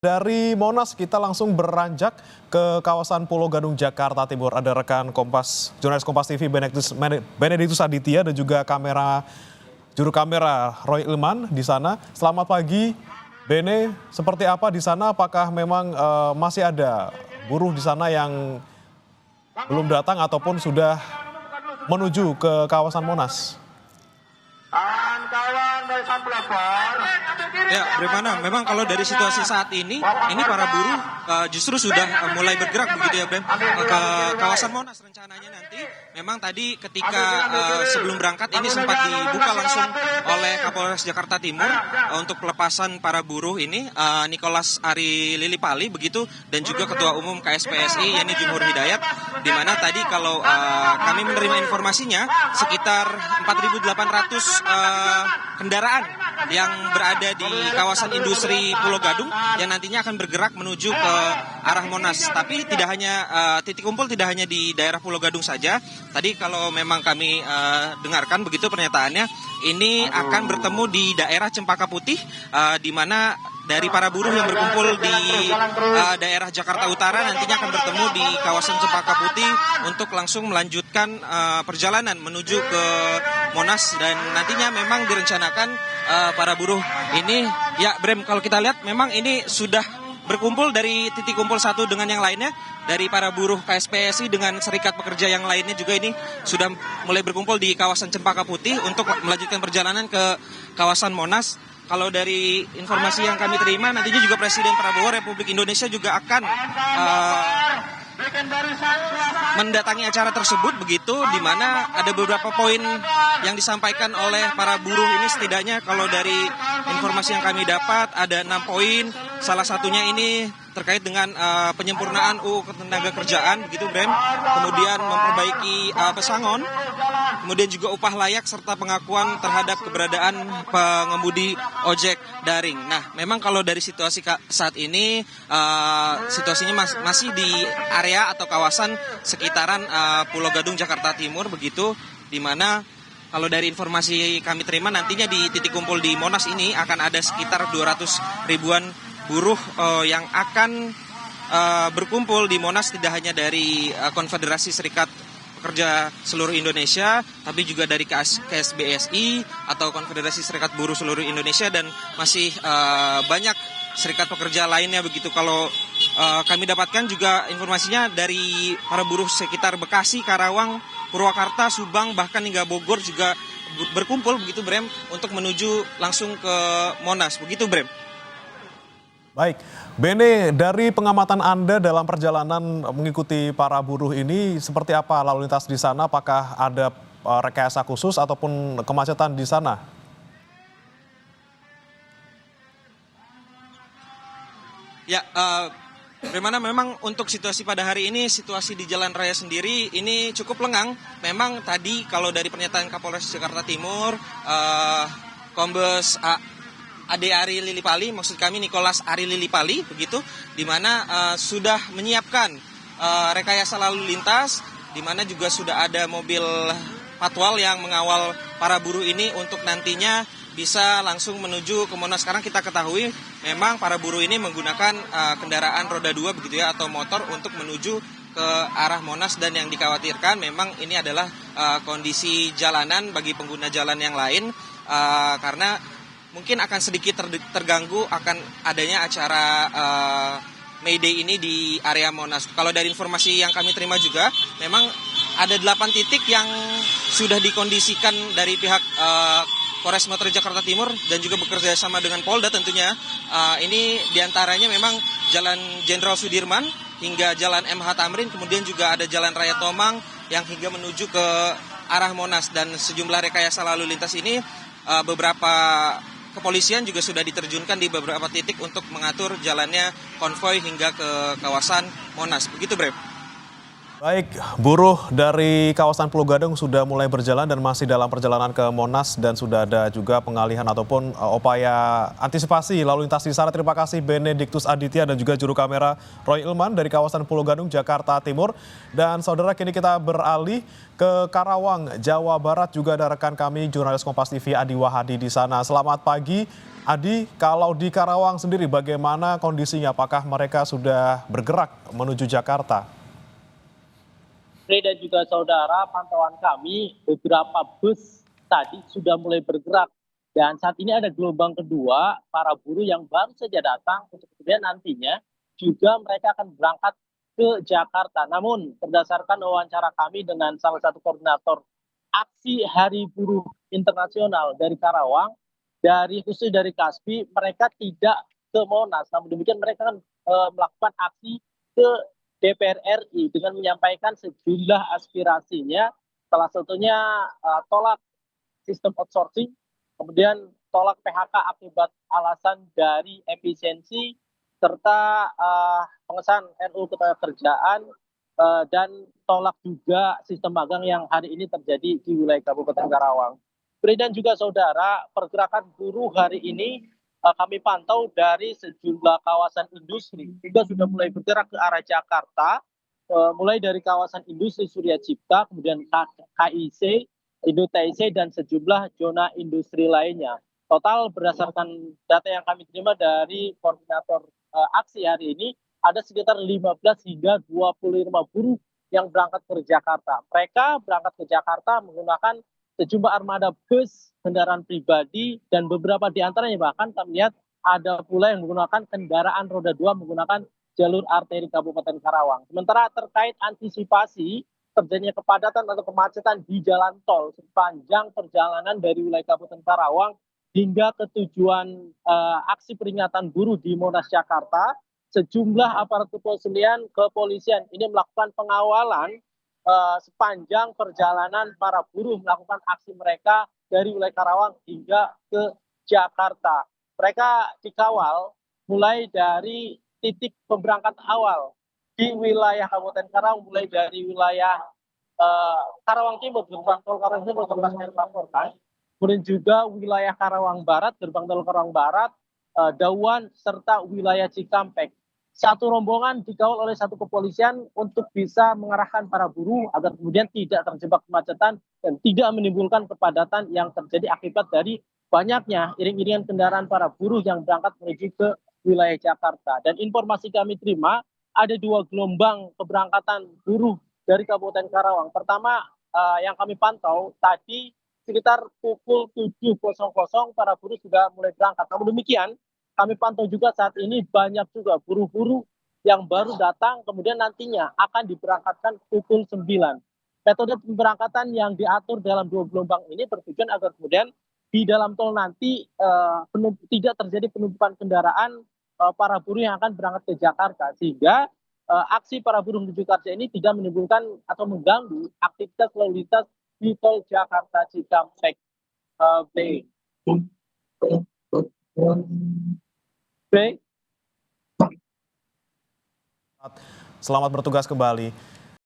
Dari Monas kita langsung beranjak ke kawasan Pulau Gadung, Jakarta Timur. Ada rekan Kompas, jurnalis Kompas TV Benediktus Aditya dan juga juru kamera Roy Ilman di sana. Selamat pagi, Bene. Seperti apa di sana? Apakah memang masih ada buruh di sana yang belum datang ataupun sudah menuju ke kawasan Monas? Ya, Bremana, memang kalau dari situasi saat ini para buruh justru sudah mulai bergerak begitu ya, Brem, ke kawasan Monas rencananya nanti. Memang tadi ketika sebelum berangkat ini sempat dibuka langsung oleh Kapolres Jakarta Timur untuk pelepasan para buruh ini, Nicholas Ari Lilipali begitu, dan juga Ketua Umum KSPSI yakni Jumhur Hidayat, di mana tadi kalau kami menerima informasinya sekitar 4.800 kendaraan yang berada di kawasan industri Pulau Gadung yang nantinya akan bergerak menuju ke arah Monas. Tapi tidak hanya titik kumpul tidak hanya di daerah Pulau Gadung saja. Tadi kalau memang kami dengarkan begitu pernyataannya, ini akan bertemu di daerah Cempaka Putih, di mana dari para buruh yang berkumpul di daerah Jakarta Utara nantinya akan bertemu di kawasan Cempaka Putih untuk langsung melanjutkan perjalanan menuju ke Monas. Dan nantinya memang direncanakan para buruh ini, ya Brem, kalau kita lihat memang ini sudah berkumpul dari titik kumpul satu dengan yang lainnya, dari para buruh KSPSI dengan serikat pekerja yang lainnya juga ini sudah mulai berkumpul di kawasan Cempaka Putih untuk melanjutkan perjalanan ke kawasan Monas. Kalau dari informasi yang kami terima, nantinya juga Presiden Prabowo Republik Indonesia juga akan mendatangi acara tersebut begitu, di mana ada beberapa poin yang disampaikan oleh para buruh ini. Setidaknya kalau dari informasi yang kami dapat ada 6 poin. Salah satunya ini terkait dengan penyempurnaan UU Ketenagakerjaan begitu, Brem. Kemudian memperbaiki pesangon, kemudian juga upah layak serta pengakuan terhadap keberadaan pengemudi ojek daring. Nah, memang kalau dari situasi saat ini situasinya masih di area atau kawasan sekitaran Pulau Gadung, Jakarta Timur begitu, di mana kalau dari informasi kami terima nantinya di titik kumpul di Monas ini akan ada sekitar 200 ribuan buruh yang akan berkumpul di Monas, tidak hanya dari Konfederasi Serikat Pekerja Seluruh Indonesia, tapi juga dari KSBSI atau Konfederasi Serikat Buruh Seluruh Indonesia, dan masih banyak serikat pekerja lainnya begitu. Kalau kami dapatkan juga informasinya dari para buruh sekitar Bekasi, Karawang, Purwakarta, Subang, bahkan hingga Bogor juga berkumpul begitu, Brem, untuk menuju langsung ke Monas begitu, Brem. Baik, Bene, dari pengamatan Anda dalam perjalanan mengikuti para buruh ini, seperti apa lalu lintas di sana? Apakah ada rekayasa khusus ataupun kemacetan di sana? Ya, bagaimana memang untuk situasi pada hari ini, situasi di Jalan Raya sendiri ini cukup lengang. Memang tadi kalau dari pernyataan Kapolres Jakarta Timur, Kombes Ade Ari Lilipali, maksud kami Nicholas Ari Lilipali begitu, di mana sudah menyiapkan rekayasa lalu lintas, di mana juga sudah ada mobil patwal yang mengawal para buruh ini untuk nantinya bisa langsung menuju ke Monas. Sekarang kita ketahui memang para buruh ini menggunakan kendaraan roda 2 begitu ya, atau motor untuk menuju ke arah Monas, dan yang dikhawatirkan memang ini adalah kondisi jalanan bagi pengguna jalan yang lain, karena mungkin akan sedikit terganggu akan adanya acara May Day ini di area Monas. Kalau dari informasi yang kami terima juga, memang ada 8 titik yang sudah dikondisikan dari pihak Polres Metro Jakarta Timur dan juga bekerja sama dengan Polda tentunya. Ini diantaranya memang Jalan Jenderal Sudirman hingga Jalan MH Tamrin, kemudian juga ada Jalan Raya Tomang yang hingga menuju ke arah Monas, dan sejumlah rekayasa lalu lintas ini beberapa kepolisian juga sudah diterjunkan di beberapa titik untuk mengatur jalannya konvoi hingga ke kawasan Monas. Begitu, Brem. Baik, buruh dari kawasan Pulau Gadung sudah mulai berjalan dan masih dalam perjalanan ke Monas dan sudah ada juga pengalihan ataupun upaya antisipasi lalu lintas di sana. Terima kasih Benediktus Aditya dan juga juru kamera Roy Ilman dari kawasan Pulau Gadung, Jakarta Timur. Dan saudara, kini kita beralih ke Karawang, Jawa Barat. Juga ada rekan kami jurnalis Kompas TV Adi Wahadi di sana. Selamat pagi. Adi, kalau di Karawang sendiri bagaimana kondisinya? Apakah mereka sudah bergerak menuju Jakarta? Dan juga saudara, pantauan kami beberapa bus tadi sudah mulai bergerak dan saat ini ada gelombang kedua para buruh yang baru saja datang untuk kemudian nantinya juga mereka akan berangkat ke Jakarta. Namun berdasarkan wawancara kami dengan salah satu koordinator aksi Hari Buruh Internasional dari Karawang, khusus dari Kasbi, mereka tidak ke Monas. Namun demikian mereka akan melakukan aksi ke DPR RI dengan menyampaikan sejumlah aspirasinya, salah satunya tolak sistem outsourcing, kemudian tolak PHK akibat alasan dari efisiensi, serta pengesahan RUU Ketenagakerjaan, dan tolak juga sistem magang yang hari ini terjadi di wilayah Kabupaten Karawang. Dan juga saudara, pergerakan buruh hari ini kami pantau dari sejumlah kawasan industri juga sudah mulai bergerak ke arah Jakarta, mulai dari kawasan industri Surya Cipta, kemudian KIC, Indo-TIC, dan sejumlah zona industri lainnya. Total berdasarkan data yang kami terima dari koordinator aksi hari ini, ada sekitar 15 hingga 25 buruh yang berangkat ke Jakarta. Mereka berangkat ke Jakarta menggunakan sejumlah armada bus, kendaraan pribadi, dan beberapa di antaranya bahkan kami lihat ada pula yang menggunakan kendaraan roda 2 menggunakan jalur arteri Kabupaten Karawang. Sementara terkait antisipasi terjadinya kepadatan atau kemacetan di jalan tol sepanjang perjalanan dari wilayah Kabupaten Karawang hingga ke tujuan aksi peringatan buruh di Monas, Jakarta, sejumlah aparat kepolisian ini melakukan pengawalan sepanjang perjalanan para buruh melakukan aksi mereka dari wilayah Karawang hingga ke Jakarta. Mereka dikawal mulai dari titik pemberangkatan awal di wilayah Kabupaten Karawang, mulai dari wilayah Karawang Timur, gerbang tol Karawang Timur, tempat saya melaporkan, kemudian juga wilayah Karawang Barat, gerbang tol Karawang Barat, Dauan, serta wilayah Cikampek. Satu rombongan dikawal oleh satu kepolisian untuk bisa mengarahkan para buruh agar kemudian tidak terjebak kemacetan dan tidak menimbulkan kepadatan yang terjadi akibat dari banyaknya iring-iringan kendaraan para buruh yang berangkat menuju ke wilayah Jakarta. Dan informasi kami terima, ada 2 gelombang keberangkatan buruh dari Kabupaten Karawang. Pertama, yang kami pantau tadi sekitar pukul 7.00 para buruh sudah mulai berangkat. Namun demikian, kami pantau juga saat ini banyak juga buruh-buruh yang baru datang, kemudian nantinya akan diberangkatkan pukul 9. Metode pemberangkatan yang diatur dalam 2 gelombang ini bertujuan agar kemudian di dalam tol nanti tidak terjadi penumpukan kendaraan para buruh yang akan berangkat ke Jakarta, sehingga aksi para buruh menuju kerja ini tidak menimbulkan atau mengganggu aktivitas lalu lintas di tol Jakarta Cikampek. Selamat bertugas kembali.